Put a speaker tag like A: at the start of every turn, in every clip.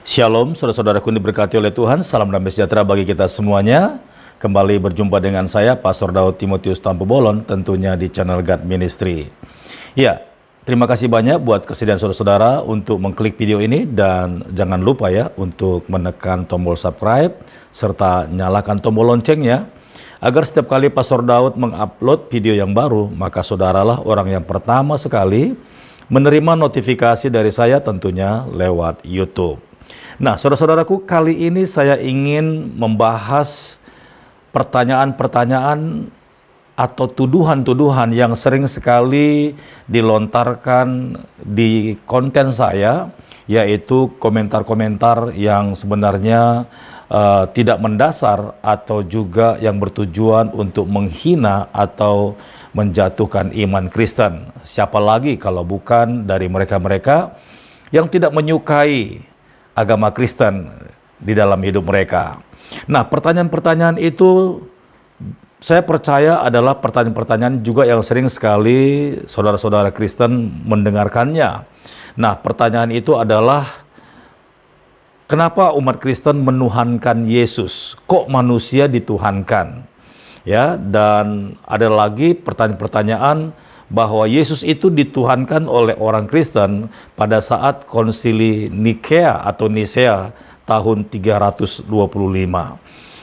A: Shalom, saudara-saudaraku yang diberkati oleh Tuhan. Salam damai sejahtera bagi kita semuanya. Kembali berjumpa dengan saya, Pastor Daud Timotius Tampu-Bolon, tentunya di channel God Ministry. Ya, terima kasih banyak buat kesediaan saudara-saudara untuk mengklik video ini. Dan jangan lupa ya, untuk menekan tombol subscribe, serta nyalakan tombol loncengnya. Agar setiap kali Pastor Daud mengupload video yang baru, maka saudaralah orang yang pertama sekali menerima notifikasi dari saya, tentunya lewat YouTube. Nah, saudara-saudaraku, kali ini saya ingin membahas pertanyaan-pertanyaan atau tuduhan-tuduhan yang sering sekali dilontarkan di konten saya, yaitu komentar-komentar yang sebenarnya tidak mendasar atau juga yang bertujuan untuk menghina atau menjatuhkan iman Kristen. Siapa lagi kalau bukan dari mereka-mereka yang tidak menyukai agama Kristen di dalam hidup mereka. Nah, pertanyaan-pertanyaan itu saya percaya adalah pertanyaan-pertanyaan juga yang sering sekali saudara-saudara Kristen mendengarkannya. Nah, pertanyaan itu adalah, kenapa umat Kristen menuhankan Yesus? Kok manusia dituhankan? Ya, dan ada lagi pertanyaan-pertanyaan bahwa Yesus itu dituhankan oleh orang Kristen pada saat konsili Nikea atau Nisea tahun 325.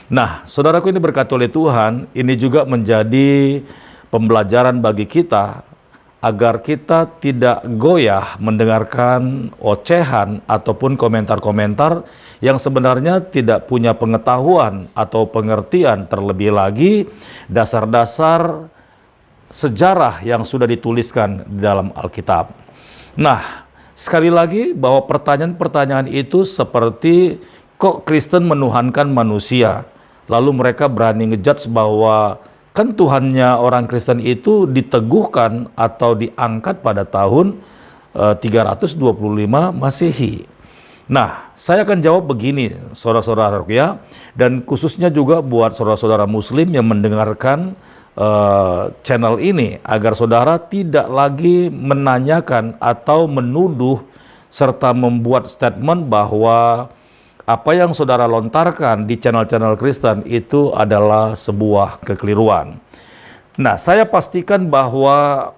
A: Nah, saudaraku ini berkati oleh Tuhan, ini juga menjadi pembelajaran bagi kita agar kita tidak goyah mendengarkan ocehan ataupun komentar-komentar yang sebenarnya tidak punya pengetahuan atau pengertian, terlebih lagi dasar-dasar sejarah yang sudah dituliskan di dalam Alkitab. Nah, sekali lagi bahwa pertanyaan-pertanyaan itu seperti, kok Kristen menuhankan manusia? Lalu mereka berani ngejudge bahwa kan Tuhannya orang Kristen itu diteguhkan atau diangkat pada tahun 325 Masehi. Nah, saya akan jawab begini, saudara-saudara ya, dan khususnya juga buat saudara-saudara Muslim yang mendengarkan channel ini, agar saudara tidak lagi menanyakan atau menuduh serta membuat statement bahwa apa yang saudara lontarkan di channel-channel Kristen itu adalah sebuah kekeliruan. Nah, saya pastikan bahwa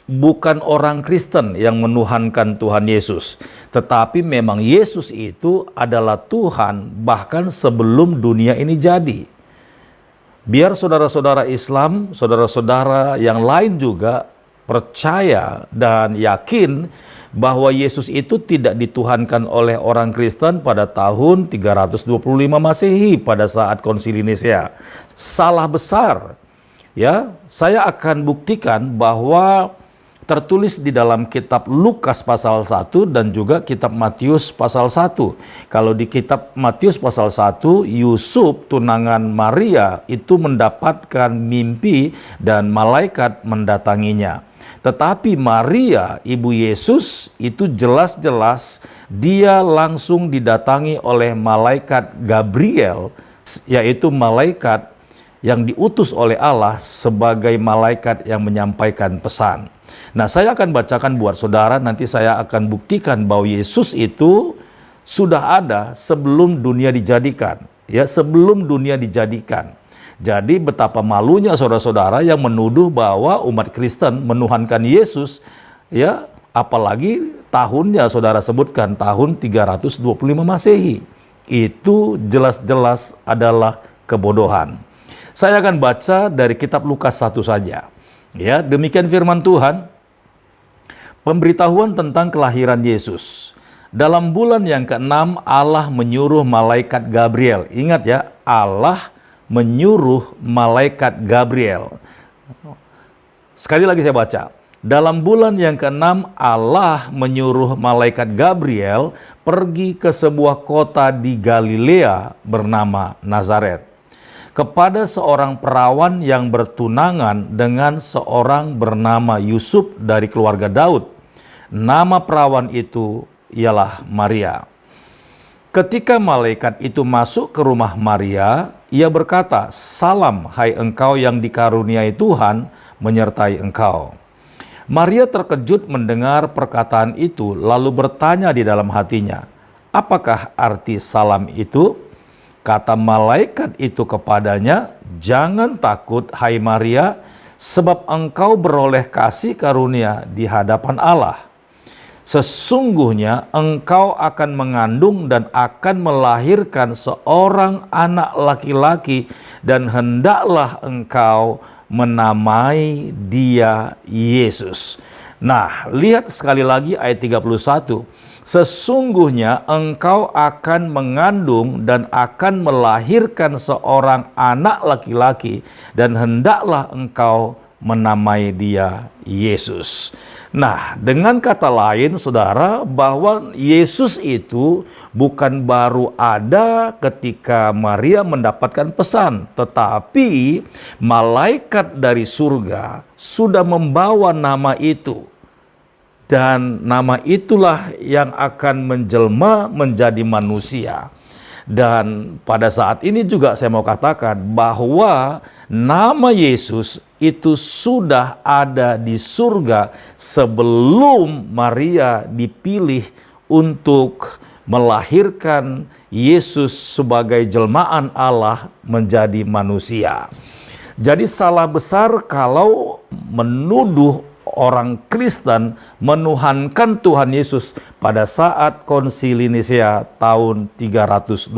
A: bukan orang Kristen yang menuhankan Tuhan Yesus, tetapi memang Yesus itu adalah Tuhan bahkan sebelum dunia ini jadi. Biar saudara-saudara Islam, saudara-saudara yang lain juga percaya dan yakin bahwa Yesus itu tidak dituhankan oleh orang Kristen pada tahun 325 Masehi pada saat konsili Nisea. Salah besar. Ya, saya akan buktikan bahwa tertulis di dalam kitab Lukas pasal 1 dan juga kitab Matius pasal 1. Kalau di kitab Matius pasal 1, Yusuf tunangan Maria itu mendapatkan mimpi dan malaikat mendatanginya. Tetapi Maria, ibu Yesus, itu jelas-jelas dia langsung didatangi oleh malaikat Gabriel, yaitu malaikat yang diutus oleh Allah sebagai malaikat yang menyampaikan pesan. Nah, saya akan bacakan buat saudara, nanti saya akan buktikan bahwa Yesus itu sudah ada sebelum dunia dijadikan. Ya, sebelum dunia dijadikan. Jadi betapa malunya saudara-saudara yang menuduh bahwa umat Kristen menuhankan Yesus, ya, apalagi tahunnya saudara sebutkan, tahun 325 Masehi. Itu jelas-jelas adalah kebodohan. Saya akan baca dari kitab Lukas 1 saja. Ya, demikian firman Tuhan. Pemberitahuan tentang kelahiran Yesus. Dalam bulan yang ke-6 Allah menyuruh malaikat Gabriel. Ingat ya, Allah menyuruh malaikat Gabriel. Sekali lagi saya baca. Dalam bulan yang ke-6 Allah menyuruh malaikat Gabriel pergi ke sebuah kota di Galilea bernama Nazaret, kepada seorang perawan yang bertunangan dengan seorang bernama Yusuf dari keluarga Daud. Nama perawan itu ialah Maria. Ketika malaikat itu masuk ke rumah Maria, ia berkata, "Salam, hai engkau yang dikaruniai Tuhan menyertai engkau." Maria terkejut mendengar perkataan itu, lalu bertanya di dalam hatinya, Apakah arti salam itu? Kata malaikat itu kepadanya, "Jangan takut, hai Maria, sebab engkau beroleh kasih karunia di hadapan Allah. Sesungguhnya engkau akan mengandung dan akan melahirkan seorang anak laki-laki, dan hendaklah engkau menamai dia Yesus." Nah, lihat sekali lagi ayat 31. Sesungguhnya engkau akan mengandung dan akan melahirkan seorang anak laki-laki, dan hendaklah engkau menamai dia Yesus. Nah, dengan kata lain, saudara, bahwa Yesus itu bukan baru ada ketika Maria mendapatkan pesan, tetapi malaikat dari surga sudah membawa nama itu. Dan nama itulah yang akan menjelma menjadi manusia. Dan pada saat ini juga saya mau katakan bahwa nama Yesus itu sudah ada di surga sebelum Maria dipilih untuk melahirkan Yesus sebagai jelmaan Allah menjadi manusia. Jadi salah besar kalau menuduh orang Kristen menuhankan Tuhan Yesus pada saat Konsili Nisea tahun 325,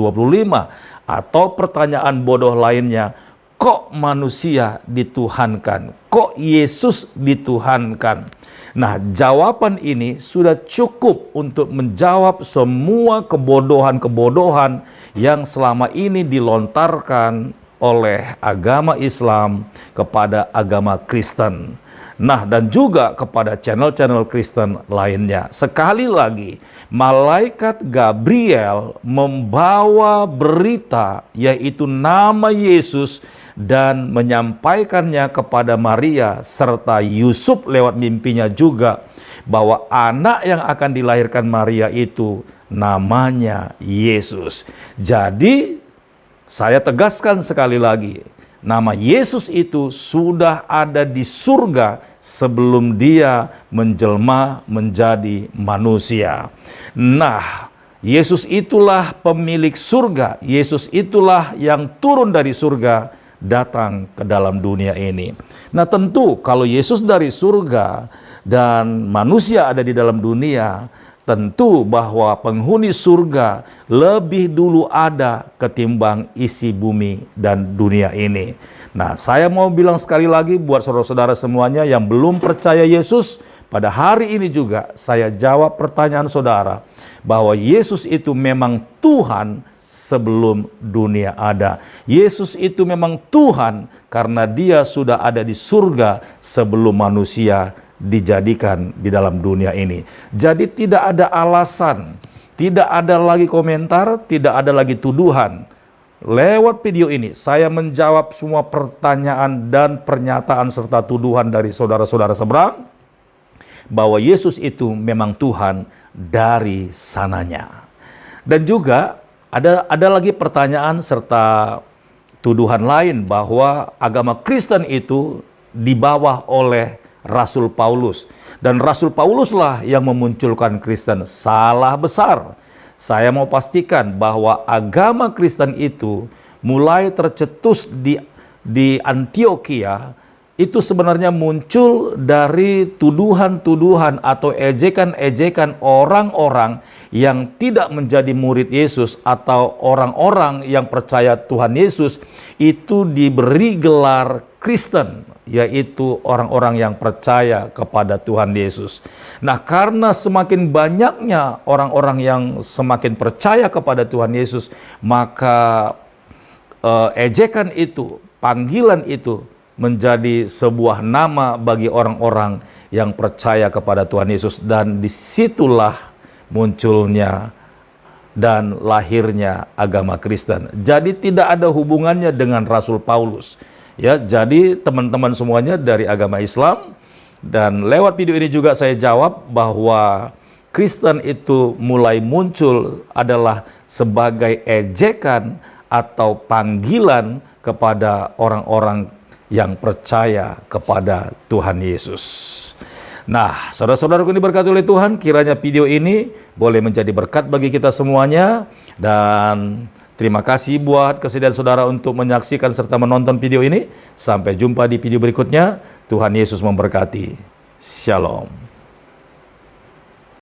A: atau pertanyaan bodoh lainnya, kok manusia dituhankan? Kok Yesus dituhankan? Nah, jawaban ini sudah cukup untuk menjawab semua kebodohan-kebodohan yang selama ini dilontarkan oleh agama Islam kepada agama Kristen. Nah, dan juga kepada channel-channel Kristen lainnya. Sekali lagi, malaikat Gabriel membawa berita, yaitu nama Yesus, dan menyampaikannya kepada Maria serta Yusuf lewat mimpinya juga, bahwa anak yang akan dilahirkan Maria itu namanya Yesus. Jadi, saya tegaskan sekali lagi, nama Yesus itu sudah ada di surga sebelum dia menjelma menjadi manusia. Nah, Yesus itulah pemilik surga. Yesus itulah yang turun dari surga datang ke dalam dunia ini. Nah, tentu kalau Yesus dari surga dan manusia ada di dalam dunia, tentu bahwa penghuni surga lebih dulu ada ketimbang isi bumi dan dunia ini. Nah, saya mau bilang sekali lagi buat saudara-saudara semuanya yang belum percaya Yesus, pada hari ini juga saya jawab pertanyaan saudara bahwa Yesus itu memang Tuhan sebelum dunia ada. Yesus itu memang Tuhan karena dia sudah ada di surga sebelum manusia dijadikan di dalam dunia ini. Jadi tidak ada alasan, tidak ada lagi komentar, tidak ada lagi tuduhan. Lewat video ini saya menjawab semua pertanyaan dan pernyataan serta tuduhan dari saudara-saudara seberang bahwa Yesus itu memang Tuhan dari sananya. Dan juga ada lagi pertanyaan serta tuduhan lain bahwa agama Kristen itu dibawa oleh Rasul Paulus, dan Rasul Pauluslah yang memunculkan Kristen. Salah besar. Saya mau pastikan bahwa agama Kristen itu mulai tercetus di Antioquia itu sebenarnya muncul dari tuduhan-tuduhan atau ejekan-ejekan orang-orang yang tidak menjadi murid Yesus, atau orang-orang yang percaya Tuhan Yesus itu diberi gelar Kristen, yaitu orang-orang yang percaya kepada Tuhan Yesus. Nah, karena semakin banyaknya orang-orang yang semakin percaya kepada Tuhan Yesus, maka ejekan itu, panggilan itu menjadi sebuah nama bagi orang-orang yang percaya kepada Tuhan Yesus, dan disitulah munculnya dan lahirnya agama Kristen. Jadi tidak ada hubungannya dengan Rasul Paulus. Ya, jadi teman-teman semuanya dari agama Islam, dan lewat video ini juga saya jawab bahwa Kristen itu mulai muncul adalah sebagai ejekan atau panggilan kepada orang-orang yang percaya kepada Tuhan Yesus. Nah, saudara-saudaraku ini berkati oleh Tuhan, kiranya video ini boleh menjadi berkat bagi kita semuanya. Dan terima kasih buat kesediaan saudara untuk menyaksikan serta menonton video ini. Sampai jumpa di video berikutnya. Tuhan Yesus memberkati. Shalom.